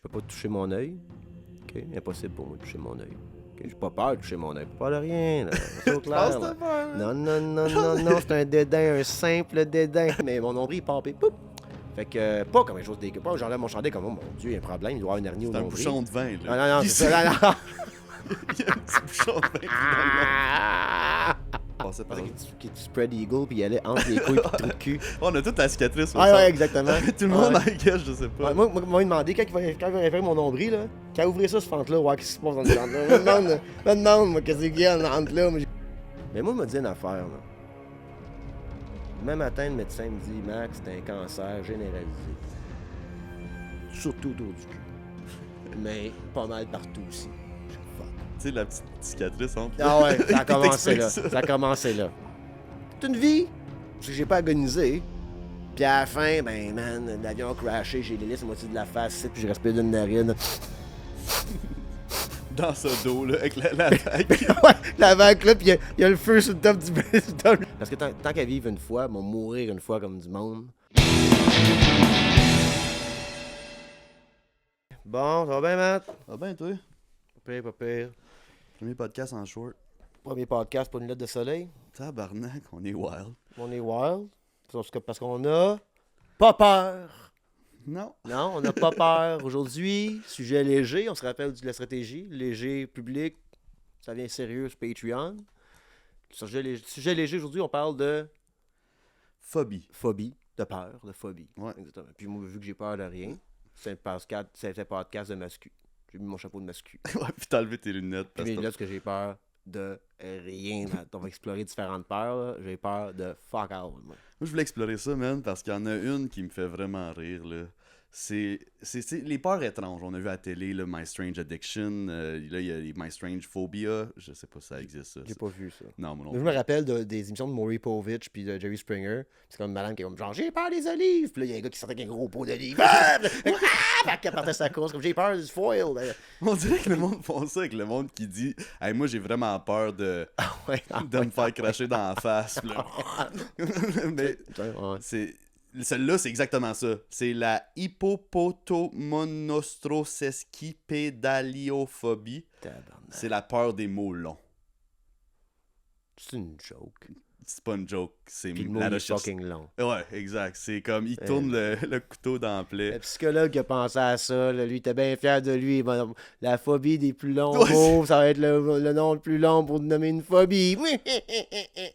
peux pas toucher mon œil. OK? Impossible pour moi de toucher mon œil. OK? J'ai pas peur de toucher mon œil. Pas de rien, là. C'est au clair, là. Non, c'est un dédain, un simple dédain. Mais mon nombril, il part, puis poup! Fait que, pas comme une chose dégueu. Pas j'enlève mon chandail comme, oh mon Dieu, il y a un problème, il doit y avoir une hernie au C'est un nombril. bouchon de vin, là. Non, c'est ça. Non. Il y a un petit bouchon de vin finalement. Passait par là. Qui est spread eagle, puis il allait entre les couilles, puis le trou de cul. On a toute la cicatrice. Ouais, exactement. Tout le monde a gueule, je sais pas. Ouais, moi, il m'a demandé, quand il va référer mon nombril, là, quand il ouvrait ça, ce fente-là, ouais, qu'est-ce qui se passe dans ce ventre-là? Je me demande, moi, qu'est-ce qu'il y a dans là. Mais moi, il m'a dit une affaire, là. Demain matin, le médecin me dit, Max, c'est un cancer généralisé. Surtout autour du cul. Mais pas mal partout aussi. Fuck. Tu sais, la petite cicatrice entre. Ah ouais, ça a commencé T'expliques là. ça. Ça a commencé là. C'est une vie. Parce que j'ai pas agonisé. Puis à la fin, ben man, l'avion a crashé, j'ai l'hélice à moitié de la face, puis j'ai respiré d'une narine. Dans ce dos, là, avec la vague. Ouais, la vague là, puis il y a le feu sur le top du top. Parce que tant qu'à vivre une fois, ils vont mourir une fois comme du monde. Bon, ça va bien, Matt? Ah ben, toi. Pas pire, pas pire. Premier podcast en short. Premier podcast pour une lettre de soleil. Tabarnak, on est wild. On est wild. Parce qu'on a pas peur. Non. Non, on n'a pas peur. Aujourd'hui, sujet léger, on se rappelle de la stratégie. Léger, public, ça vient sérieux sur Patreon. Sujet léger, aujourd'hui, on parle de Phobie. phobie, de peur, de phobie. Ouais. Exactement. Puis moi, vu que j'ai peur de rien, c'est un podcast de mascu. J'ai mis mon chapeau de mascu. Ouais, puis t'as enlevé tes lunettes. Puis Parce là, que parce que j'ai peur de rien. On va explorer différentes peurs. Là. J'ai peur de fuck all. Moi. Moi, je voulais explorer ça, man, parce qu'il y en a une qui me fait vraiment rire, là. C'est les peurs étranges. On a vu à la télé, là, My Strange Addiction. Là, il y a les My Strange Phobia. Je sais pas si ça existe, ça. J'ai pas vu ça. Non, moi non Mais je plus. me rappelle des émissions de Maury Povich puis de Jerry Springer. C'est comme une madame qui est comme genre j'ai peur des olives. Puis là, il y a un gars qui sortait avec un gros pot d'olives. Ah! Puis qui partait sa course comme j'ai peur du foil. On dirait que le monde font ça avec le monde qui dit hey, moi, j'ai vraiment peur de me faire cracher dans la face. Puis là, mais Ouais. celle-là, c'est exactement ça. C'est la hippopotomonostrosesquipédaliophobie. Tabarnak. C'est la peur des mots longs. C'est une joke. C'est pas une joke, c'est Puis le mot la il est recherche. fucking long. Ouais, exact. C'est comme, il tourne le couteau dans la plaie. Le psychologue qui a pensé à ça, là, lui, il était bien fier de lui. Il va- La phobie des plus longs Ouais, mots, ça va être le nom le plus long pour nommer une phobie.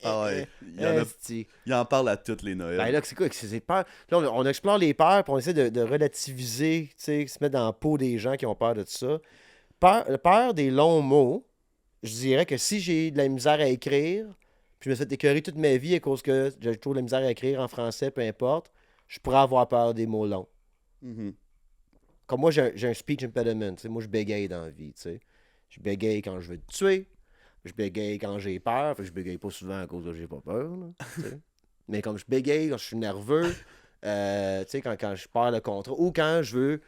Ah ouais, Esti. il en parle à toutes les Noëls. Ben là, c'est quoi? C'est peur. Là, on explore les peurs, puis on essaie de relativiser, tu sais, se mettre dans la peau des gens qui ont peur de ça. Peur des longs mots, je dirais que si j'ai de la misère à écrire, puis je me suis fait écœurer toute ma vie à cause que j'ai toujours de la misère à écrire en français, peu importe, je pourrais avoir peur des mots longs. Mhm. Comme moi, j'ai un speech impediment. Tu sais, moi, je bégaye dans la vie. Tu sais. Je bégaye quand je veux te tuer. Je bégaye quand j'ai peur. Fait que je bégaye pas souvent à cause que j'ai pas peur. Là, tu sais. Mais comme je bégaye quand je suis nerveux, tu sais, quand je perds le contrat, ou quand je veux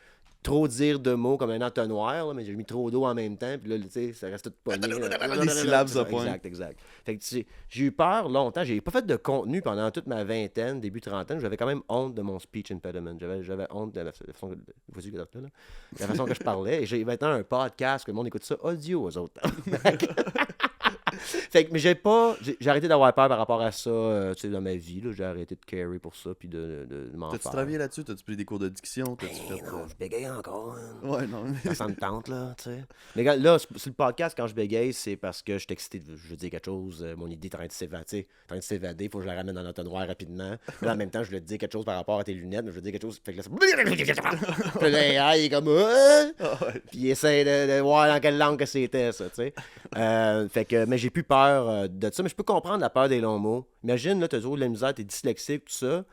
trop dire de mots comme un entonnoir, là, mais j'ai mis trop d'eau en même temps, puis là, tu sais, ça reste tout pogné. Les syllabes se poignent. Exact. Fait que, tu sais, j'ai eu peur longtemps. J'ai pas fait de contenu pendant toute ma vingtaine, début trentaine. J'avais quand même honte de mon speech impediment. J'avais honte de la façon que, la façon que je parlais. Et j'ai maintenant un podcast que le monde écoute ça audio aux autres. Fait que, mais j'ai arrêté d'avoir peur par rapport à ça, tu sais, dans ma vie. Là, j'ai arrêté de carry pour ça, puis de m'en T'as-tu faire. travaillé là-dessus? T'as-tu pris des cours de diction? T'as-tu fait... Non, je bégaye encore. Hein. Ouais, non. Ça me tente, là, tu sais. Mais gars, là, sur le podcast, quand je bégaye, c'est parce que je suis excité, je veux dire quelque chose, mon idée est en train de s'évader, il faut que je la ramène dans l'entonnoir rapidement. Là, en même temps, je veux te dire quelque chose par rapport à tes lunettes, mais je veux dire quelque chose, fait que là, puis là, il est comme, puis il essaie de voir dans quelle langue que c'était, ça, tu sais. Fait que, mais j'ai plus peur de ça, mais je peux comprendre la peur des longs mots. Imagine, là, t'as toujours de la misère, t'es dyslexique, tout ça.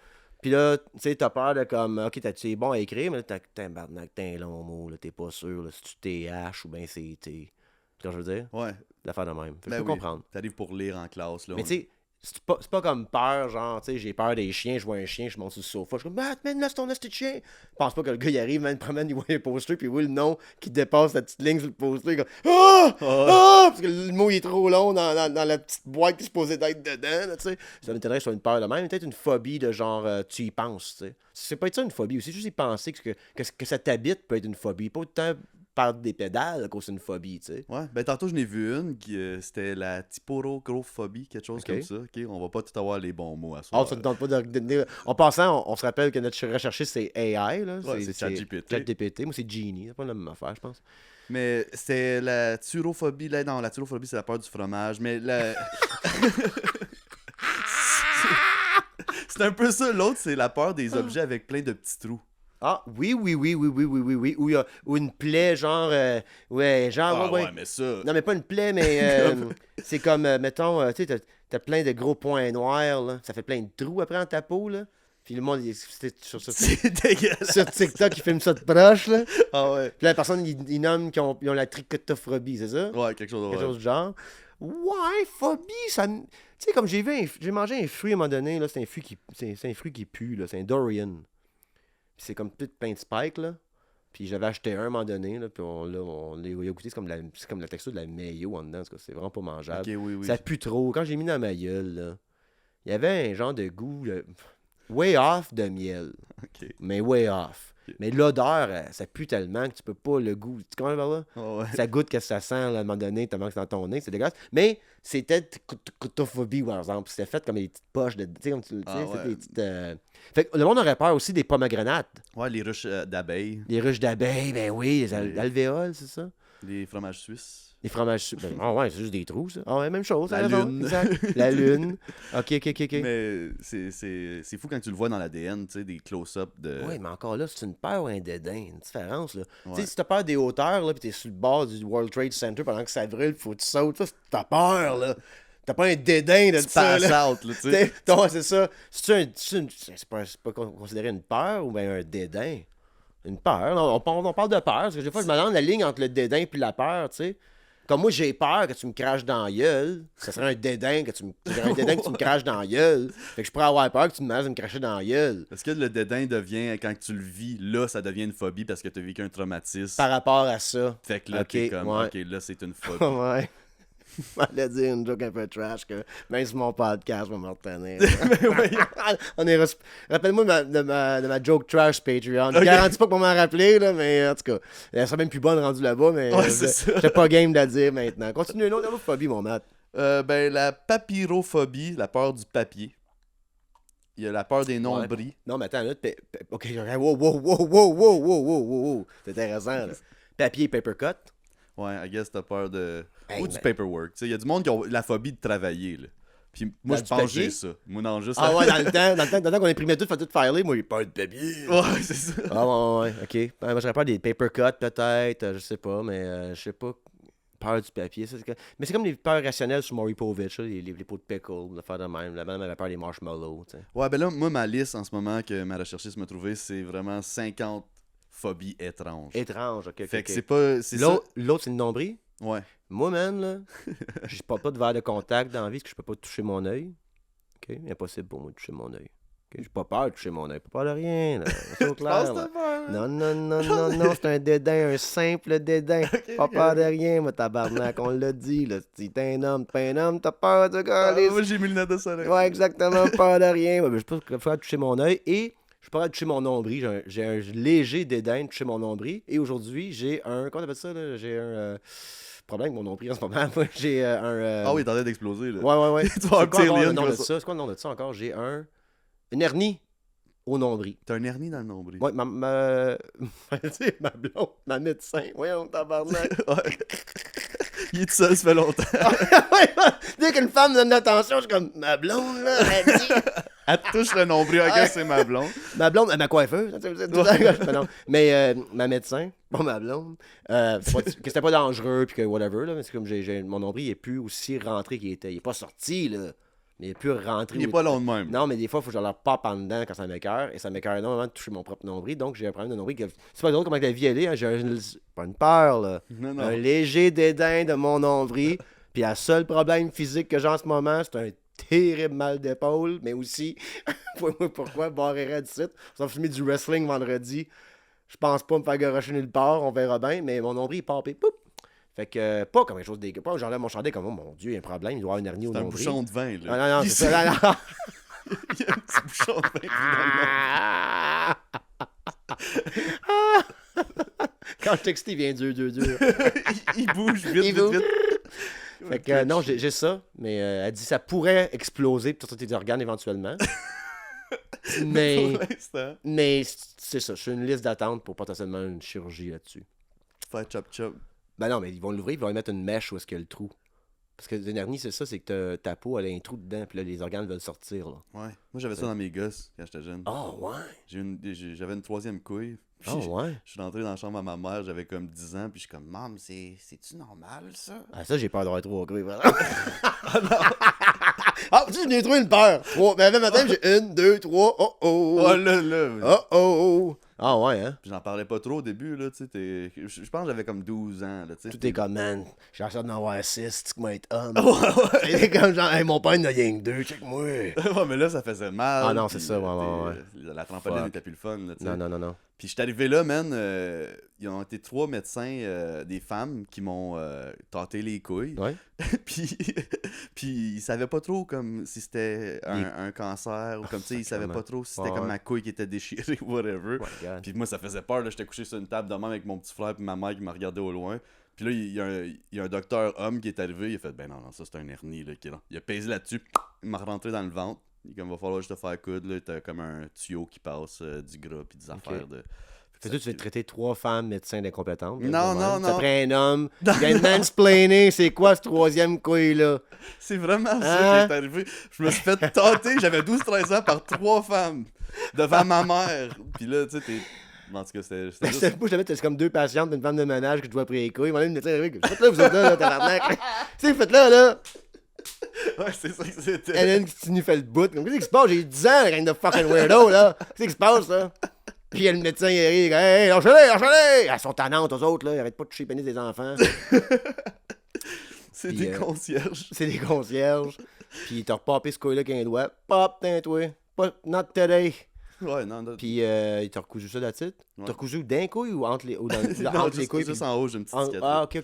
Puis là, tu sais, t'as peur de comme, ok, t'es bon à écrire, mais là, t'as un long mot, là, t'es pas sûr, là, si tu TH ou bien c'est T. Tu vois ce que je veux dire? Ouais. L'affaire de même. Fait que Ben je peux oui. comprendre. T'arrives pour lire en classe, là. Mais tu sais, c'est pas comme peur, genre, tu sais, j'ai peur des chiens, je vois un chien, je monte sur le sofa, je suis comme, Batman, laisse ton esti de chien. Je pense pas que le gars, il arrive, man, il promène, il voit un poster, puis il voit le nom qui dépasse la petite ligne sur le poster, il est comme, ah! Ah! Parce que le mot, il est trop long dans la petite boîte qui se posait d'être dedans, là, tu sais. Ça m'étonnerait que ce soit une peur de même, peut-être une phobie de genre, tu y penses, tu sais. C'est pas être ça une phobie aussi, juste y penser que ça t'habite peut être une phobie, pas autant perdre des pédales que c'est une phobie, tu sais. Ouais, ben tantôt, j'en ai vu une, qui c'était la typorogrophobie, quelque chose Ok. comme ça. Ok, on va pas tout avoir les bons mots à Ah, soi. ça ne tente pas En passant, on se rappelle que notre recherchiste, c'est AI, là. Ouais, c'est ChatGPT. ChatGPT. Moi, c'est Genie. C'est pas la même affaire, je pense. Mais c'est la turophobie. Là, non, la turophobie, c'est la peur du fromage. Mais la. C'est un peu ça. L'autre, c'est la peur des objets avec plein de petits trous. Ah, oui. Ou une plaie, genre... ouais, genre... Ah ouais. mais ça. Non, mais pas une plaie, mais... c'est comme, mettons, tu sais, t'as plein de gros points noirs, là. Ça fait plein de trous après dans ta peau, là. Puis le monde, C'est dégueulasse. sur TikTok, il filme ça de proche, là. Ah ouais. Puis la personne, il nomme qu'ils ont la trichotophobie, c'est ça? Ouais, quelque chose de Quelque vrai. chose du genre. Ouais, phobie, ça... Tu sais, comme j'ai mangé un fruit à un moment donné, là, c'est un fruit qui pue, là, c'est un durian. Puis c'est comme tout plein de spikes, là. Puis j'avais acheté un à un moment donné, là, puis on l'a goûté, c'est comme la texture de la mayo en dedans, en tout cas, c'est vraiment pas mangeable. Ok, oui. Ça pue trop. Quand j'ai mis dans ma gueule, là, il y avait un genre de goût way off de miel, Ok. mais way off. Ok. Mais l'odeur, ça pue tellement que tu peux pas le goût. Tu comprends par là? Ah ouais. Ça goûte que ça sent là, à un moment donné, tellement que c'est dans ton nez, c'est dégueulasse. Mais c'était cotophobie, par exemple. C'était fait comme des petites poches de. Tu sais, comme tu sais, Ah c'était ouais. des petites. Fait que le monde aurait peur aussi des pomegranates. Ouais, les ruches d'abeilles. Les ruches d'abeilles, ben oui, les Oui. alvéoles, c'est ça? Les fromages suisses. Les fromages. Ah ouais, c'est juste des trous, ça. Ah ouais, même chose. La t'as raison, lune. Exact. La lune. Ok. Mais c'est fou quand tu le vois dans l'ADN, tu sais, des close-up de. Oui, mais encore là, c'est une peur ou un dédain, une différence, là. Ouais. Tu sais, si t'as peur des hauteurs, là, pis t'es sur le bord du World Trade Center pendant que ça brûle, faut que tu sautes, ça, t'as peur, là. T'as pas un dédain de Tu ça, passes là. out, là, tu sais. Ouais, c'est ça. C'est pas considéré une peur ou bien un dédain? Une peur. On parle de peur, parce que des fois, je me demande la ligne entre le dédain et la peur, tu sais. Comme moi, j'ai peur que tu me craches dans la gueule. Ça serait un dédain que tu me craches dans la gueule. Fait que je pourrais avoir peur que tu me menaces de me cracher dans la gueule. Est-ce que le dédain devient, quand tu le vis, là, ça devient une phobie parce que tu as vécu un traumatisme? Par rapport à ça. Fait que là, Ok, t'es comme, ouais. ok, là, c'est une phobie. Ouais. J'allais dire une joke un peu trash que même sur mon podcast, je vais me retenir. Rappelle-moi de ma joke trash Patreon. Je garantis pas qu'on m'en rappeler, là, mais en tout cas, elle serait même plus bonne rendue là-bas, mais Ouais, c'est ça. j'étais pas game de la dire maintenant. Continue, une autre phobie, mon Matt. Ben, la papyrophobie, la peur du papier. Il y a la peur des nombris. Non, mais attends, là, ok, wow. C'est intéressant, là. Papier et paper cut. Ouais, I guess t'as peur de. Hey, Ou du mais- paperwork. Tu sais, il y a du monde qui ont la phobie de travailler, là. Puis moi, Dans je du pense que papier? j'ai ça. Moi, non, juste. Ah ouais, dans le temps qu'on imprimait tout, fait tout filer, moi j'ai peur de papier. Ouais, c'est ça. Ah ouais, ok. Ben, moi j'aurais peur des paper cuts peut-être, je sais pas, mais je sais pas. Peur du papier, ça, mais c'est comme les peurs rationnelles sur Maury Povich, là, les pots de pickle, de faire de même. La madame avait peur des marshmallows, tu sais. Ouais, ben là, moi, ma liste en ce moment que ma recherchiste m'a trouvé, c'est vraiment 50 phobies étranges. Étrange, ok. Fait que c'est pas. C'est ça. L'autre, c'est le nombril. Ouais. Moi, man, là, je porte pas de verre de contact dans la vie parce que je peux pas toucher mon œil. Ok, impossible pour moi de toucher mon œil. Ok, j'ai pas peur de toucher mon œil, pas peur de rien, là. C'est au clair, là. Non, c'est un dédain, un simple dédain. Pas peur de rien, moi, tabarnak, on l'a dit, là. Si t'es un homme, t'as peur de gars. Moi, j'ai mis le lunettes de soleil. Ouais, exactement, peur de rien. Ouais, mais je peux pas faire toucher mon œil et je peux pas toucher mon nombril. J'ai un léger dédain de toucher mon nombril. Et aujourd'hui, j'ai un. Comment on appelle ça, là? J'ai un problème avec mon nombril en ce moment. Moi, j'ai un. Ah oui, t'es en train d'exploser, là. Ouais. Tu vas avoir C'est quoi un petit encore le alien nom qui de va ça? C'est quoi le nom de ça encore? J'ai une hernie au nombril. T'as un hernie dans le nombril. Ouais, ma blonde, ma médecin. Voyons, tabarnak. Ouais. Il est tout seul, ça fait longtemps. Dès qu'une femme donne l'attention, je suis comme, ma blonde, là, elle dit. Elle te touche le nombril, ok, c'est ma blonde. Ma blonde, ma coiffeuse, mais ma médecin, pas ma blonde, que c'était pas dangereux, puis que whatever, là, mais c'est comme mon nombril, il est plus aussi rentré qu'il était. Il est pas sorti, là, mais il est plus rentré. Il est pas long de même. Non, mais des fois, il faut que je leur pop en dedans quand ça m'écoeure, et ça m'écoeure énormément de toucher mon propre nombril, donc j'ai un problème de nombril. C'est pas drôle comment la vie elle est, hein, pas une peur, là. Non. Un léger dédain de mon nombril, puis le seul problème physique que j'ai en ce moment, c'est un terrible mal d'épaule, mais aussi, pourquoi, barrer du site. On va filmer du wrestling vendredi. Je pense pas me faire garocher nulle part, on verra bien, mais mon nombril est papé. Poup! Fait que, pas comme quelque chose de dégueu. Pas j'enlève mon chandail comme, oh mon Dieu, il y a un problème, il doit y avoir une hernie au C'est un nombril. bouchon de vin, là. Ah, non, c'est ça. Non, non. Il y a un petit bouchon de vin Quand je texte, il vient dur. il bouge vite. Fait que non, j'ai ça, mais elle dit ça pourrait exploser pour sortir tes organes éventuellement. mais Pour l'instant. mais c'est ça, je suis une liste d'attente pour potentiellement une chirurgie là-dessus. Faire chop. Ben non, mais ils vont l'ouvrir, ils vont y mettre une mèche où est-ce qu'il y a le trou. Parce que une hernie, c'est ça, c'est que ta peau, elle a un trou dedans, puis là, les organes veulent sortir. Là. Ouais. Moi, j'avais ça dans mes gosses quand j'étais jeune. Oh, ouais. J'avais une 3e couille. Puis Oh, ouais. Je suis rentré dans la chambre à ma mère, j'avais comme 10 ans, puis je suis comme, Maman, c'est-tu normal, ça? Ah, ça, j'ai peur d'avoir 3 couilles, vraiment. Ah, tu sais, j'ai trouvé une peur. 3. Mais le matin, j'ai 1, 2, 3. Oh, oh. Oh là! Oh, oh. Ah, ouais, hein. Puis j'en parlais pas trop au début, là, tu sais. Je pense que j'avais comme 12 ans, là, tu sais. Tout est comme, man, j'ai la chance d'en avoir 6, tu m'as être homme. C'est comme genre, hey, mon père, il en a rien que 2, check-moi. Ouais, mais là, ça faisait mal. Ah non, c'est puis, ça, ouais. La trampoline Fuck. était plus le fun, là, tu sais. Non. Puis je suis arrivé là, man, ils ont été 3 médecins, des femmes, qui m'ont tâté les couilles. Ouais. puis ils savaient pas trop comme si c'était un cancer ou comme, tu sais, ils savaient pas trop si c'était comme ma couille qui était déchirée ou whatever. Oh my God. Puis moi, ça faisait peur, là, j'étais couché sur une table de même avec mon petit frère puis ma mère qui me regardait au loin. Puis là, il y a un docteur homme qui est arrivé, il a fait, ben non, ça c'est un hernie, là, qui est là. Il a pesé là-dessus, il m'a rentré dans le ventre. Il dit, va falloir juste te faire coudre, là, t'as comme un tuyau qui passe du gras puis des affaires de... Fait que toi, tu vas traiter 3 femmes médecins d'incompétentes. Non. Ça prend un homme qui vient de mansplainer, c'est quoi ce 3e couille-là? C'est vraiment ça qui est arrivé. Je me suis fait tâter, j'avais 12-13 ans, par 3 femmes devant ma mère. Puis là, tu sais, t'es... En tout cas, c'était juste... C'est comme 2 patientes d'une femme de ménage qui doit prier les couilles. Moi, le médecin arrivé, faites-là, vous êtes là, tabarnak. Tu sais, faites-là, là. Ouais, c'est ça que c'était. Hélène qui continue fait le bout. Qu'est-ce qui se passe? J'ai 10 ans, rien de fucking weirdo, là. Qu'est-ce qui se passe, là? Puis le médecin, il rit, hey, lâchez-les! Elles sont tannantes, aux autres, là. Ils arrêtent pas de toucher les pénis des enfants. C'est des concierges. C'est des concierges. Puis t'as repapé ce couille-là qu'un doigt. Pop, t'es toi. Not today. Ouais, non. Puis il t'a recousu ça là-dessus. Ouais. T'as recousu d'un couille ou entre les, ou dans, Non, entre les juste, couilles? juste puis- en haut, j'ai une petite cicatrice. Ah, ok.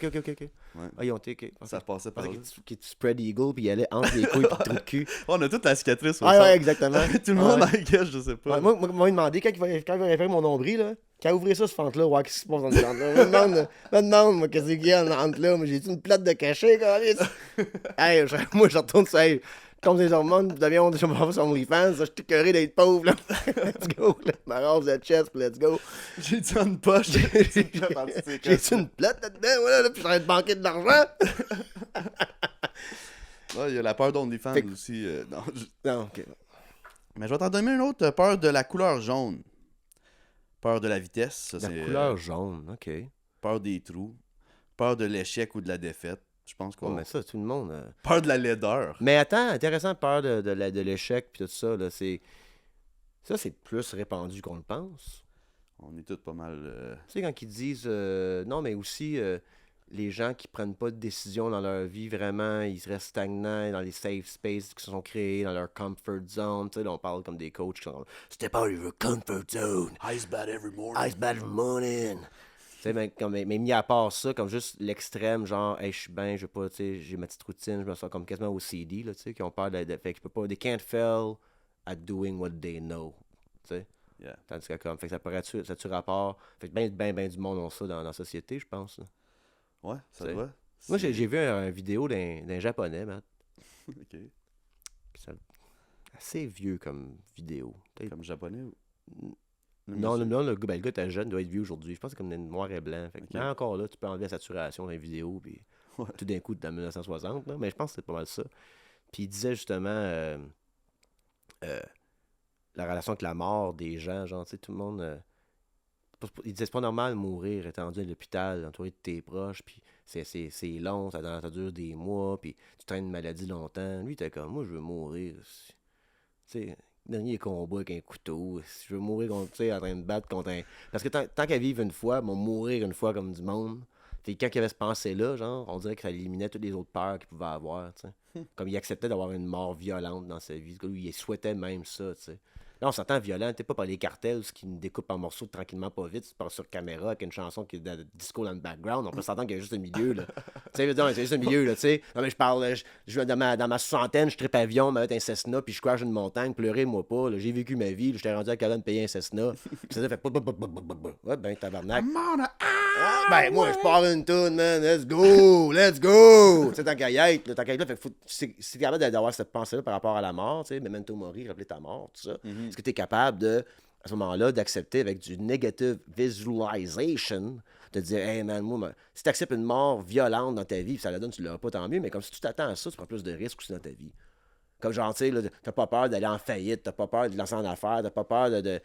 Ouais. Ah, ils ont été, ok. Ça repassait par là. Qui spread eagle, puis il allait entre les couilles, puis le trou de cul. On a toute la cicatrice au Ah, centre. ouais, exactement. Tout le monde, Ouais. I guess, je sais pas. Ouais, moi, il m'a demandé, quand il va référer mon nombril, là, quand il ouvrait ça, ce fente-là, ouais, qu'est-ce qui se passe dans ce fente-là? Me demande, moi, qu'est-ce qu'il y a entre là? Moi, j'ai-tu une plate de cachet, quand Hey, moi, je retourne sur, hey, comme des hormones, je deviens sur mon OnlyFans, je suis écœuré d'être pauvre, là. Let's go, là. Ma rose de chest, puis let's go. J'ai-tu une poche? J'ai-tu une plate là-dedans, voilà, là, puis je suis en train de banquer de l'argent? Ouais, il y a la peur d'OnlyFans Fait- aussi. Non, Non, ok. Mais je vais t'en donner une autre, peur de la couleur jaune. Peur de la vitesse, ça La c'est couleur jaune, ok. peur des trous, peur de l'échec ou de la défaite. Je pense Oh, qu'on mais ça, tout le monde... peur de la laideur. Mais attends, intéressant, peur de l'échec puis tout ça, là, c'est... Ça, c'est plus répandu qu'on le pense. On est tous pas mal Tu sais, quand ils disent... non, mais aussi, les gens qui prennent pas de décision dans leur vie, vraiment, ils restent stagnants dans les safe spaces qui se sont créés, dans leur comfort zone. Tu sais, là, on parle comme des coachs qui sont comme « Step out of your comfort zone. ice bath every morning. Ice bath every morning. » Tu sais, mais mis à part ça, comme juste l'extrême, genre, hey, je suis bien, je veux pas, tu sais, j'ai ma petite routine, je me sens comme quasiment OCD, là, tu sais, qui ont peur de fait que je peux pas, they can't fail at doing what they know, tu sais. Yeah. Tandis que comme, fait que ça pourrait être, ça tu rapport, fait que ben du monde ont ça dans la société, je pense. Là. Ouais, ça C'est- doit. Moi, j'ai vu un vidéo d'un japonais, man, Ok. puis assez vieux comme vidéo. Peut-être- Comme japonais ou. Non, le gars était jeune, doit être vieux aujourd'hui. Je pense que c'est comme noir et blanc. Fait que, Ok. mais encore là, tu peux enlever la saturation dans les vidéos, puis Ouais. tout d'un coup, dans 1960. Là, mais je pense que c'est pas mal ça. Puis il disait justement la relation avec la mort des gens, genre, tu sais, tout le monde. Il disait c'est pas normal de mourir étendu à l'hôpital, entouré de tes proches, puis c'est long, ça dure des mois, puis tu traînes une maladie longtemps. Lui, il était comme, moi, je veux mourir. Tu sais, dernier combat avec un couteau. Si je veux mourir contre, tu sais, en train de battre contre un. Parce que tant qu'à vivre une fois, bon, mourir une fois comme du monde, Fait que quand il y avait cette pensée-là, genre, on dirait que ça éliminait toutes les autres peurs qu'il pouvait avoir, tu sais. Comme il acceptait d'avoir une mort violente dans sa vie. Il souhaitait même ça, tu sais. Là, on s'entend violent, t'es pas par les cartels, ce qui nous découpe en morceaux tranquillement, pas vite, c'est pas sur caméra, avec une chanson qui est de disco dans le background. On peut s'entendre qu'il y a juste un milieu, là. Tu sais, je veux dire, c'est juste un milieu, là, tu sais. Non, mais je parle, dans ma soixantaine, je tripe avion, me mettre un Cessna, puis je crash une montagne, pleurer-moi pas, là. J'ai vécu ma vie, là, j'étais rendu à capable de me payer un Cessna. Puis ça fait pas. Ouais, ben, tabarnak. Ah, ben, moi, je pars une toune, man. Let's go! Let's go! Tu sais, tant qu'à y être, là, fait que si t'es capable d'avoir cette pensée-là par rapport à la mort, tu sais, Memento Mori, rappeler ta mort, tout ça, est-ce que t'es capable de, à ce moment-là, d'accepter avec du negative visualization, de dire, hey, man, moi, si t'acceptes une mort violente dans ta vie, puis ça la donne, tu l'auras pas, tant mieux, mais comme si tu t'attends à ça, tu prends plus de risques aussi dans ta vie. Comme genre, tu sais, t'as pas peur d'aller en faillite, t'as pas peur de lancer en affaires, t'as pas peur de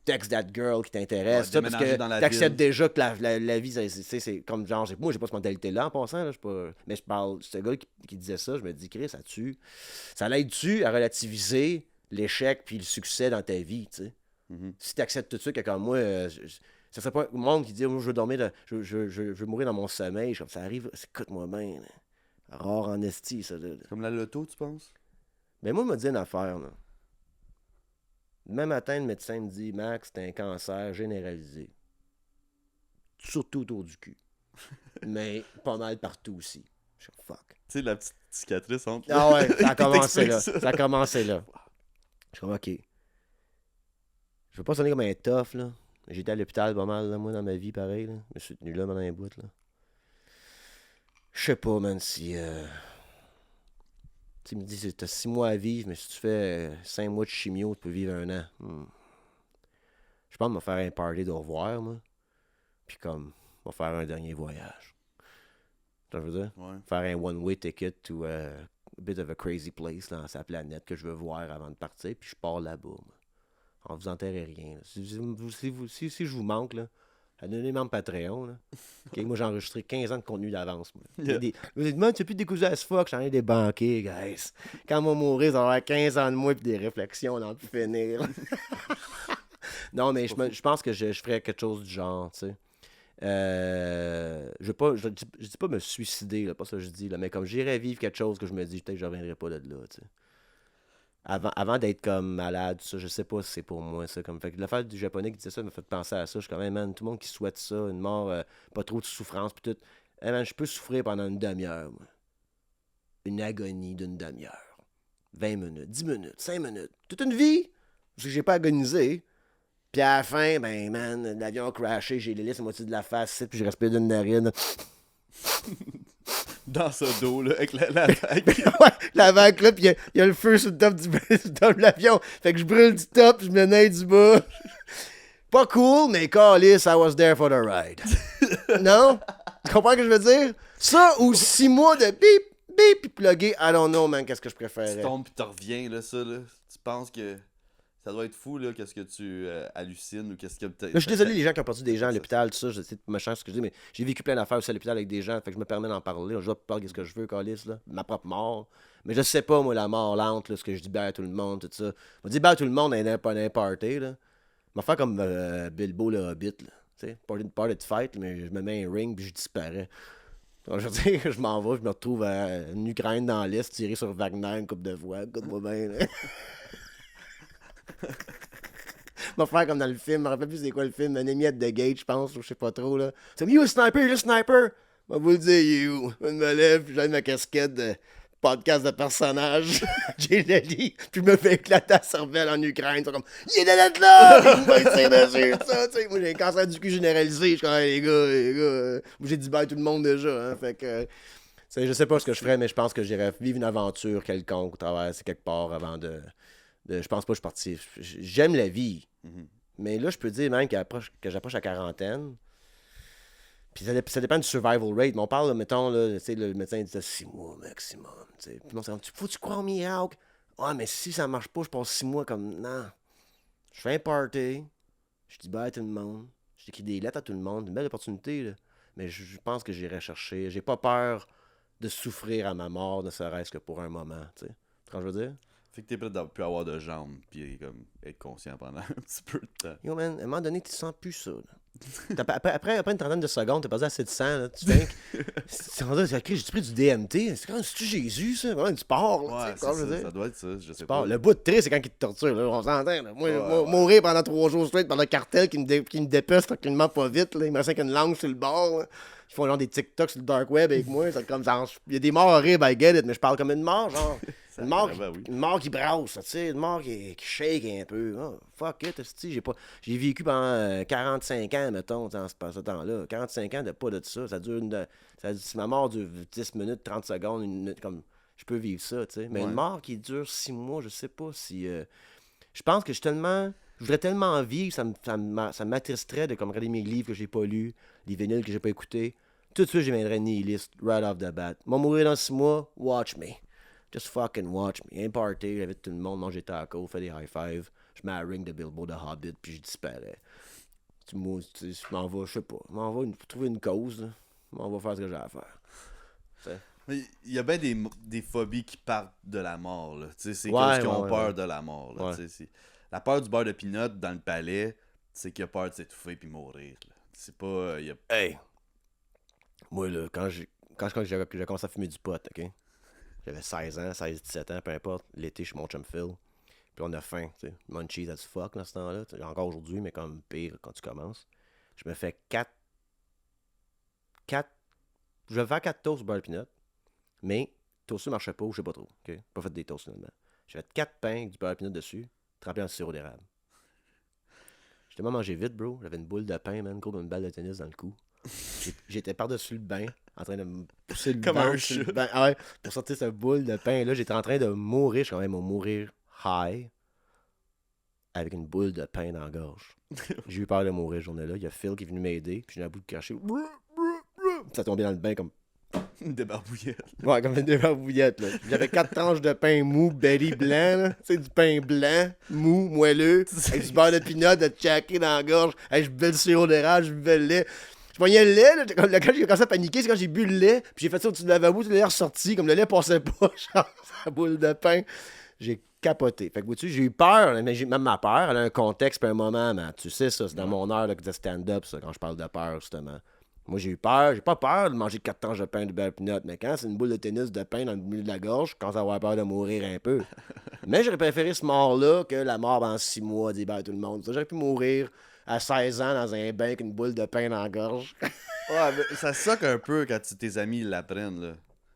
text that girl qui t'intéresse, Ouais, ça, parce que t'acceptes ville. déjà que la vie, c'est comme genre, moi, j'ai pas cette mentalité-là en passant, là, mais je parle, ce gars qui disait ça, je me dis, Chris, ça l'aide-tu à relativiser l'échec puis le succès dans ta vie, tu sais? Si t'acceptes tout ça, que comme moi, ça serait pas le monde qui dit, moi, je veux dormir, je veux mourir dans mon sommeil, comme ça arrive, écoute-moi bien, là. Rare en esti, ça, là. Comme la loto, tu penses? Mais moi, il m'a dit une affaire, là. Demain matin, le médecin me dit, Max, t'as un cancer généralisé. Surtout autour du cul. Mais pas mal partout aussi. Je suis fuck. Tu sais, la petite cicatrice entre... Ah ouais, ça a commencé là. Ça. Ça a commencé là. Je suis comme, ok. Je veux pas sonner comme un tough, là. J'étais à l'hôpital pas mal, là, moi, dans ma vie, pareil, là. Je me suis tenu là pendant un bout, là. Je sais pas, man, si... Tu me dis, t'as 6 mois à vivre, mais si tu fais 5 mois de chimio, tu peux vivre 1 an. Je pense que me faire un party de revoir, moi. Puis comme, on va faire un dernier voyage. Tu vois ce que je veux dire? Ouais. Faire un one-way ticket to a bit of a crazy place dans sa planète que je veux voir avant de partir, puis je pars là-bas, moi. On vous enterrez rien. Là. Si je vous manque, là, donnez membre Patreon. Là. Okay, moi, j'ai enregistré 15 ans de contenu d'avance. Moi. Yeah. Vous dites, man, tu n'es plus décousu as fuck, j'en ai des banquiers, guys. Quand moi mourir, ça va avoir 15 ans de moi et des réflexions, on n'en peut finir. Non, mais je pense que je ferais quelque chose du genre, tu sais. Je dis pas me suicider, là, pas ça que je dis, là, mais comme j'irais vivre quelque chose que je me dis, peut-être que je reviendrai pas de là, tu sais. Avant d'être comme malade, tout ça, je sais pas si c'est pour moi, ça. Comme, fait que l'affaire du japonais qui disait ça m'a fait penser à ça. Je suis quand même, man, tout le monde qui souhaite ça, une mort, pas trop de souffrance, puis tout. Hey, man, je peux souffrir pendant une demi-heure, moi. Une agonie d'une demi-heure. 20 minutes, 10 minutes, 5 minutes. Toute une vie! Parce que j'ai pas agonisé. Puis à la fin, ben, man, l'avion a crashé, j'ai l'hélice à moitié de la face, puis je respire d'une narine. Dans ce dos, là, avec la vague. Ouais, la vague, là, pis il y a le feu sur le top sur le top de l'avion. Fait que je brûle du top, je me naille du bas. Pas cool, mais calice, I was there for the ride. Non? Tu comprends ce que je veux dire? Ça, ou 6 mois de bip, bip, pis plugué, I don't know, man, qu'est-ce que je préférais. Tu tombes pis tu reviens, là, ça, là. Tu penses que ça doit être fou, là, qu'est-ce que tu hallucines ou qu'est-ce que peut-être... Là, je suis désolé, les gens qui ont perdu des gens à l'hôpital, tout ça, je sais pas machin ce que je dis, mais j'ai vécu plein d'affaires aussi à l'hôpital avec des gens, fait que je me permets d'en parler. Là, je vais parler de ce que je veux, calice, là, ma propre mort. Mais je sais pas, moi, la mort lente, là, ce que je dis bien à tout le monde, tout ça. Je me dis bien à tout le monde dans un party, là. Je vais faire comme Bilbo le Hobbit, là. Tu sais, party de fight, mais je me mets un ring puis je disparais. Donc, je veux dire, je m'en vais, je me retrouve en Ukraine dans l'Est, tiré sur Wagner, une coupe de voix, écoute-moi bien, là. Je vais faire comme dans le film, je me rappelle plus c'est quoi le film, Enemy at the Gate, je pense, ou je sais pas trop, là. C'est comme, you a sniper, you're a sniper! Je vais vous le dire, you. Je me lève, puis j'ai ma casquette de podcast de personnage, j'ai le lit, puis je me fais éclater la cervelle en Ukraine. Ils sont comme, il est d'être là! Puis ils me tirent dessus, ça, tu sais. Moi, j'ai un cancer du cul généralisé, je suis comme, hey, les gars, moi, j'ai dit bye à tout le monde déjà, hein, fait que... je sais pas ce que je ferais, mais je pense que j'irais vivre une aventure quelconque au travers, c'est quelque part avant de je pense pas que je suis parti. J'aime la vie. Mais là, je peux dire même que j'approche la quarantaine. Puis ça dépend du survival rate. Mais on parle, mettons, là, le médecin dit 6 mois maximum. Puis on s'est dit, faut-tu croire au Mihawk? Ah, mais si ça marche pas, je passe 6 mois comme. Non. Je fais un party. Je dis bye à tout le monde. J'écris des lettres à tout le monde. Une belle opportunité, là. Mais je pense que j'irai chercher. J'ai pas peur de souffrir à ma mort, ne serait-ce que pour un moment. Tu sais. Quand je veux dire? Fait que t'es prêt à plus avoir de jambes, puis comme être conscient pendant un petit peu de temps. Yo, man, à un moment donné, tu sens plus ça. Là. Après une trentaine de secondes, t'as perdu assez de sang, là, tu think. J'ai pris du DMT. C'est-tu Jésus, ça? Vraiment, tu pars, là, Ouais, tu sais, quoi, je veux ça, dire. ça doit être ça, je sais Tu pas. pars. Le bout de triste, c'est quand ils te torturent, là, on s'entend. Là. Moi, mourir pendant 3 jours straight par le cartel qui me dépece tranquillement pas vite. Là. Il me reste qu'une langue sur le bord. Là. Ils font genre des TikToks sur le dark web avec moi. C'est comme genre, il y a des morts horribles, I get it, mais je parle comme une mort, genre. Une mort qui brasse, tu sais, une mort qui shake un peu. Oh, fuck it, j'ai vécu pendant 45 ans, mettons, dans ce temps-là. 45 ans de pas de ça. Si ma mort dure 10 minutes, 30 secondes, 1 minute, comme je peux vivre ça, tu sais. Mais une mort qui dure 6 mois, je sais pas si. Je pense que je voudrais tellement vivre, ça m'attristerait de comme regarder mes livres que j'ai pas lus, les vinyles que j'ai pas écoutés. Tout de suite, je deviendrais nihiliste, right off the bat. Moi, mourir dans 6 mois, watch me. Just fucking watch me. Un party, j'invite tout le monde, manger tacos, fais des high-fives. Je mets la ring de Bilbo de Hobbit, puis je disparais. Je m'en vais, je sais pas. Je m'en vais trouver une cause. Là. Je m'en vais faire ce que j'ai à faire. Mais il y a bien des phobies qui partent de la mort. Là. C'est ceux qui ont peur de la mort. Là, la peur du beurre de pinot dans le palais, c'est qu'il a peur de s'étouffer puis mourir. Là. C'est pas... Hey! Moi, là, quand j'ai commencé à fumer du pot, OK? J'avais 16 ans, 17 ans, peu importe. L'été, je suis mon chum Phil. Puis on a faim, tu sais. Munchies as fuck dans ce temps-là. Encore aujourd'hui, mais comme pire quand tu commences. Je me fais 4... Je vais faire 4 toasts au beurre de pinot. Mais, toast ne marchait pas ou je sais pas trop. Okay? Pas fait des toasts finalement. J'ai fait 4 pains avec du beurre de pinot dessus, trempé en sirop d'érable. J'ai tellement mangé vite, bro. J'avais une boule de pain, man, gros comme une balle de tennis dans le cou. J'étais par-dessus le bain, en train de me pousser le comme ventre un sur chat. le bain. Ah ouais, pour sortir cette boule de pain-là, j'étais en train de mourir. Je suis quand même mourir high avec une boule de pain dans la gorge. J'ai eu peur de mourir cette journée-là. Il y a Phil qui est venu m'aider, puis j'ai eu un bout de cracher. Ça tombait dans le bain comme... Une débarbouillette. Ouais, comme une débarbouillette, là. J'avais 4 tranches de pain mou, berry blanc, là. Tu sais, du pain blanc, mou, moelleux, avec du beurre de pinot, de tchaké dans la gorge. Hey, je buvais le sirop d'érable, je buvais le lait. Je voyais le lait, là. Quand j'ai commencé à paniquer, c'est quand j'ai bu le lait, puis j'ai fait ça au-dessus du lavabo, tout le lait est ressorti, comme le lait passait pas, genre, sa boule de pain. J'ai capoté. Fait que, vois-tu, j'ai eu peur, mais même ma peur, elle a un contexte, puis un moment, man. Tu sais, ça, c'est dans mon heure là, de stand-up, ça, quand je parle de peur, justement. Moi, j'ai eu peur. J'ai pas peur de manger 4 tranches de pain de beurre de pinot, mais quand c'est une boule de tennis de pain dans le milieu de la gorge, je commence à avoir peur de mourir un peu. Mais j'aurais préféré ce mort-là que la mort dans 6 mois, dit ben tout le monde. Ça, j'aurais pu mourir à 16 ans dans un bain avec une boule de pain dans la gorge. Ouais, mais ça soque un peu quand tes amis l'apprennent, là.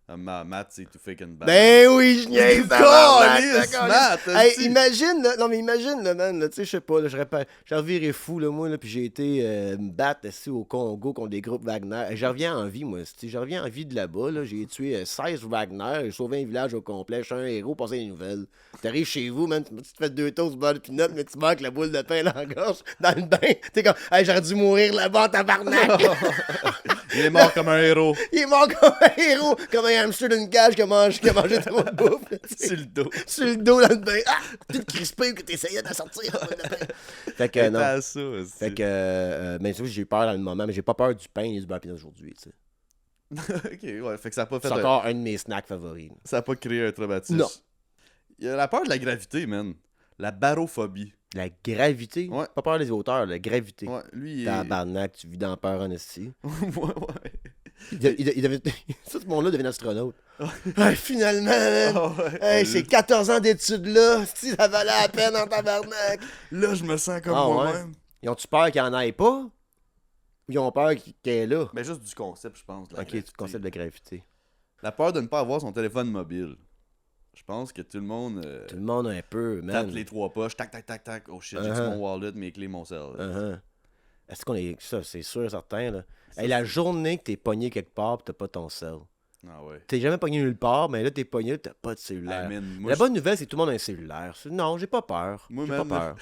Matt s'est étouffé avec une balle. Ben oui, je niaise Matt! Hey, imagine, là, non mais imagine, là, man, tu sais, je sais pas, là, j'aurais viré fou, là, moi, là, puis j'ai été me battre ici au Congo contre des groupes Wagner. Je reviens en vie, moi, je reviens en vie de là-bas, là, j'ai tué 16 Wagner, j'ai sauvé un village au complet, je suis un héros, passez les nouvelles. T'arrives chez vous, man, tu te fais 2 toasts beurre de pinot, mais tu meurs avec la boule de pain dans la gorge, dans le bain, t'es comme, hey, j'aurais dû mourir là-bas, tabarnak! Il est mort comme un héros. Il est mort comme un héros, comme un hamster d'une cage qui a mangé trop de bouffe. Sur le dos. Sur le dos dans le bain. Ah! Tout crispé que t'essayais de sortir. Fait que non. Fait que, mais j'ai eu peur dans le moment, mais j'ai pas peur du pain et du beurre pinot aujourd'hui, tu sais. Ok, ouais, fait que ça a pas fait... C'est encore un de mes snacks favoris. Ça a pas créé un traumatisme. Non. Il y a la peur de la gravité, man. La barophobie. La gravité? Ouais. Pas peur des hauteurs, la gravité. Ouais, lui, il est... Tabarnak, tu vis dans peur en esti. ouais. Ça, ce monde-là devient astronaute. Hey, finalement, man. Oh, ouais. Hey, c'est 14 ans d'études là. Si ça valait la peine en tabarnak. Là, je me sens comme Ah, moi-même. Ouais. Ils ont-tu peur qu'il en aille pas? Ou ils ont peur qu'il est là? Mais juste du concept, je pense. Ok, du concept de gravité. La peur de ne pas avoir son téléphone mobile. Je pense que tout le monde... Tout le monde a un peu, man. tape les 3 poches, tac, tac, tac, tac. Oh shit, j'ai mon wallet, mes clés, mon cell. Est-ce qu'on est... Ça, c'est sûr, certain, là. Hey, la journée que t'es pogné quelque part pis t'as pas ton cell. Ah ouais. T'es jamais pogné nulle part, mais là, t'es pogné, t'as pas de cellulaire. La bonne nouvelle, c'est que tout le monde a un cellulaire. Non, j'ai pas peur. Moi, j'ai pas peur.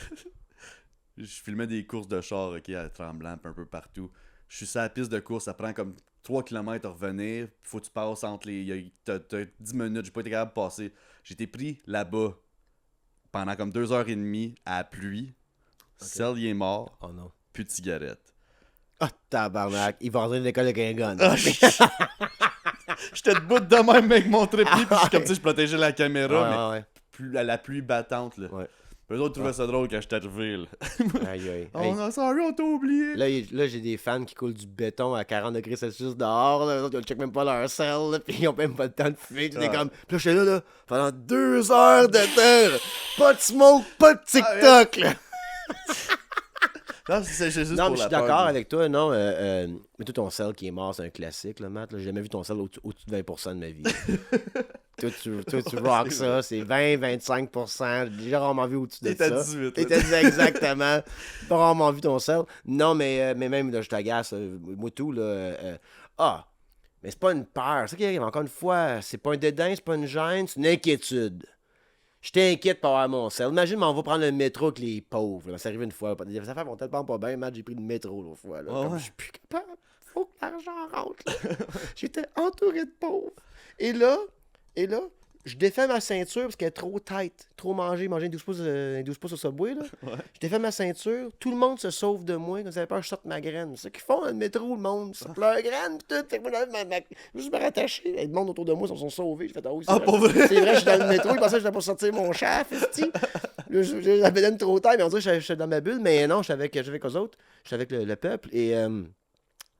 Je filmais des courses de char, ok, à Tremblant, un peu partout. Je suis sur la piste de course, ça prend comme 3 km à revenir. Faut que tu passes entre les... T'as 10 minutes, j'ai pas été capable de passer. J'ai été pris là-bas pendant comme 2h30 à la pluie. Okay. Cell, il est mort. Oh non. Plus de cigarettes. Ah, tabarnak. Il va rentrer dans l'école avec un gun. J'étais debout de même avec mon trépied, puis comme si je protégeais la caméra, mais la pluie battante, là. Ouais. Eux autres trouvaient ça drôle quand je suis arrivé, là. Aïe, aïe. Oh Hey, non, sorry, on t'a oublié. là, j'ai des fans qui coulent du béton à 40 degrés Celsius dehors. Là. Les autres, ils checkent même pas leur sel. Là, puis ils ont même pas le temps de fumer. Puis Ah. comme... Puis là, j'étais là, pendant 2 heures de temps. Là. Pas de smoke, pas de TikTok. Là. Non, c'est juste Non, pour mais je suis la peur d'accord de- avec toi. Non, mais toi, ton sel qui est mort, c'est un classique, là, Matt. Là. J'ai jamais vu ton sel au-dessus de 20% de ma vie. toi, tu rock ça. C'est 20-25%. J'ai déjà rarement vu au-dessus de T'es à ça. 18. T'es exactement. Pas rarement vu ton sel. Non, mais même, là, je t'agace. Moi, tout, là. Mais c'est pas une peur. C'est ça qui arrive. Encore une fois, c'est pas un dédain, c'est pas une gêne, c'est une inquiétude. J'étais inquiète pour avoir mon sel. Imagine, on va prendre le métro avec les pauvres. Là. Ça arrive une fois. Les affaires vont tellement pas bien, Matt. J'ai pris le métro l'autre fois. Là. Ah Comme ouais. je suis plus capable. Faut que l'argent rentre. Là. J'étais entouré de pauvres. Et là, je défais ma ceinture parce qu'elle est trop tight. Trop mangée. Manger 12 pouces au Subway. Là. Ouais. Je défais ma ceinture. Tout le monde se sauve de moi. Quand ils avaient peur que je sorte ma graine. C'est ça qu'ils font dans le métro, le monde. Ils sortent leur graine. Pis tout. Fait que moi, juste me rattacher. Le monde autour de moi sont sauvés. J'ai fait, ah oui, c'est Ah, vrai. pour vrai? C'est vrai, je suis dans le métro. Ils pensaient que j'étais pour sortir mon shaft. La bedaine trop tard, mais on dirait que j'étais dans ma bulle. Mais non, j'étais avec eux autres. J'étais avec le peuple.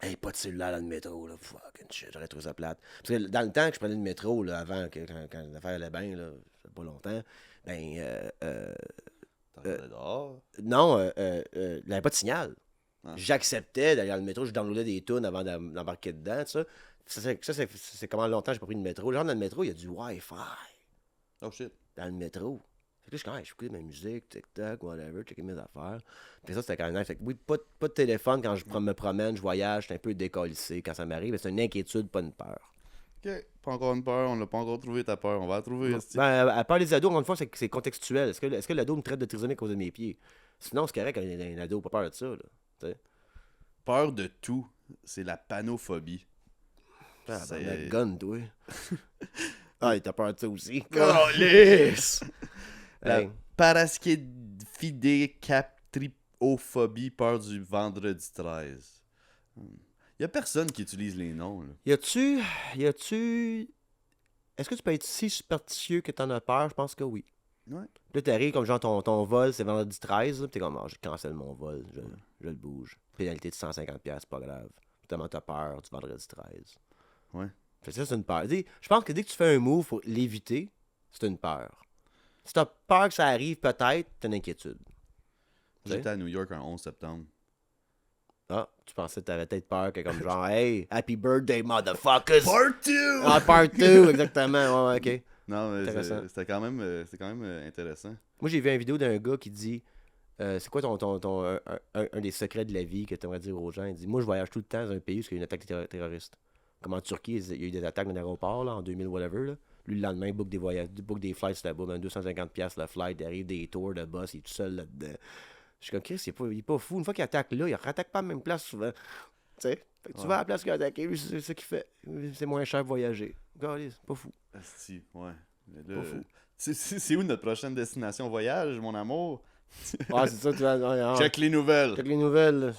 Et pas de cellulaire dans le métro. Là. Fucking shit, j'aurais trouvé ça plate. Parce que dans le temps que je prenais le métro, là, avant, quand l'affaire allait bien, là, ça fait pas longtemps, T'en regardais dehors. non, il n'y avait pas de signal. Ah. J'acceptais d'aller dans le métro, je downloadais des tunes avant d'embarquer dedans, tout ça. C'est comment longtemps j'ai pas pris le métro. Genre, dans le métro, il y a du Wi-Fi. Oh shit. Dans le métro. Fait que là, je suis quand même, j'écoutais ma musique, TikTok, whatever, checker mes affaires. Puis ça, c'était quand même nice. Fait que oui, pas de téléphone quand je me promène, je voyage, j'étais un peu décalissé quand ça m'arrive. Mais c'est une inquiétude, pas une peur. Ok. Pas encore une peur, on l'a pas encore trouvé ta peur. On va la trouver. esti. Ben, à part les ados, encore une fois, c'est contextuel. Est-ce que l'ado me traite de trisomique à cause de mes pieds? Sinon, c'est correct, un ado n'a pas peur de ça. Là. Peur de tout, c'est la panophobie. Ah, C'est- ben, la gun, toi. Ah, t'as peur de ça aussi. Calice! La Hey. parasquidécatriophobie, peur du vendredi 13. Y a personne qui utilise les noms, là. Y a-tu. Est-ce que tu peux être si superstitieux que t'en as peur? Je pense que oui. Ouais. Là, t'arrives comme genre ton vol, c'est vendredi 13, là, pis t'es comme, je cancelle mon vol, je le bouge. Pénalité de 150$, c'est pas grave. Tellement t'as peur du vendredi 13. Ouais. Fait que ça, c'est une peur. Je pense que dès que tu fais un move pour l'éviter, c'est une peur. Si t'as peur que ça arrive, peut-être, t'as une inquiétude. J'étais à New York un 11 septembre. Ah, tu pensais que t'avais peut-être peur que comme genre, hey, happy birthday, motherfuckers! Part 2! Ah, part 2, exactement. Ouais, ok. Non, mais Intéressant. c'était quand même intéressant. Moi, j'ai vu une vidéo d'un gars qui dit c'est quoi un des secrets de la vie que tu aimerais dire aux gens? Il dit moi, je voyage tout le temps dans un pays où il y a une attaque terroriste. Comme en Turquie, il y a eu des attaques dans l'aéroport là, en 2000, whatever. Là. Lui, le lendemain, il book des voyages, book des flights là-bas, même 250$ le flight, il arrive des tours de boss, il est tout seul là-dedans. Je suis comme Chris, il est pas fou. Une fois qu'il attaque là, il rattaque pas à la même place souvent. Tu sais? Fait que tu vas à la place qu'il a attaqué, lui, c'est ce qu'il fait. C'est moins cher de voyager. Regardez, c'est pas fou. Asti, ouais. Là, Pas fou. c'est où notre prochaine destination voyage, mon amour? Ah, c'est ça, tu vas. Check les nouvelles. Check les nouvelles. Là.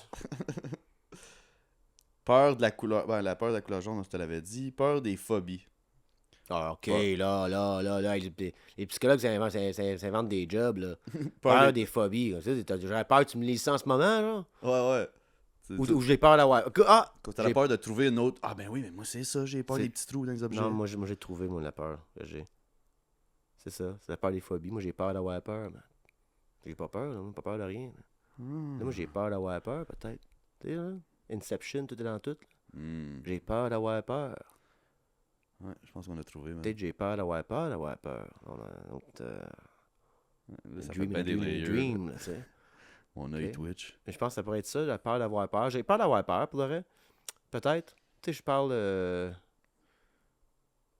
Peur de la couleur. Ben, la peur de la couleur jaune, je te l'avais dit. Peur des phobies. Ah, ok, Ouais. là, les psychologues s'inventent des jobs, là. Peur Peur des- des phobies. là. Tu sais, j'aurais peur que tu me lises ça en ce moment, là. Ouais. Ou j'ai peur d'avoir. Ah! Quand t'as la J'ai- peur de trouver une autre. Ah, ben oui, mais moi, c'est ça. J'ai peur C'est- des petits trous dans les objets. Non, moi, j'ai trouvé, moi, la peur que j'ai. C'est ça, c'est la peur des phobies. Moi, j'ai peur d'avoir peur, man. J'ai pas peur, là. Pas peur de rien. Là. Hmm. Là, moi, j'ai peur d'avoir peur, peut-être. Tu sais, là. Inception, tout est dans tout. là. Hmm. J'ai peur d'avoir peur. Ouais, je pense qu'on a trouvé. man. Peut-être j'ai peur d'avoir peur. On a un autre. Là, ça fait Dream, bien des layers. dream, là, tu sais. Mon œil Ok. Twitch. Mais je pense que ça pourrait être ça, la peur d'avoir peur. J'ai peur d'avoir peur, pour le vrai. Peut-être. Tu sais, je parle.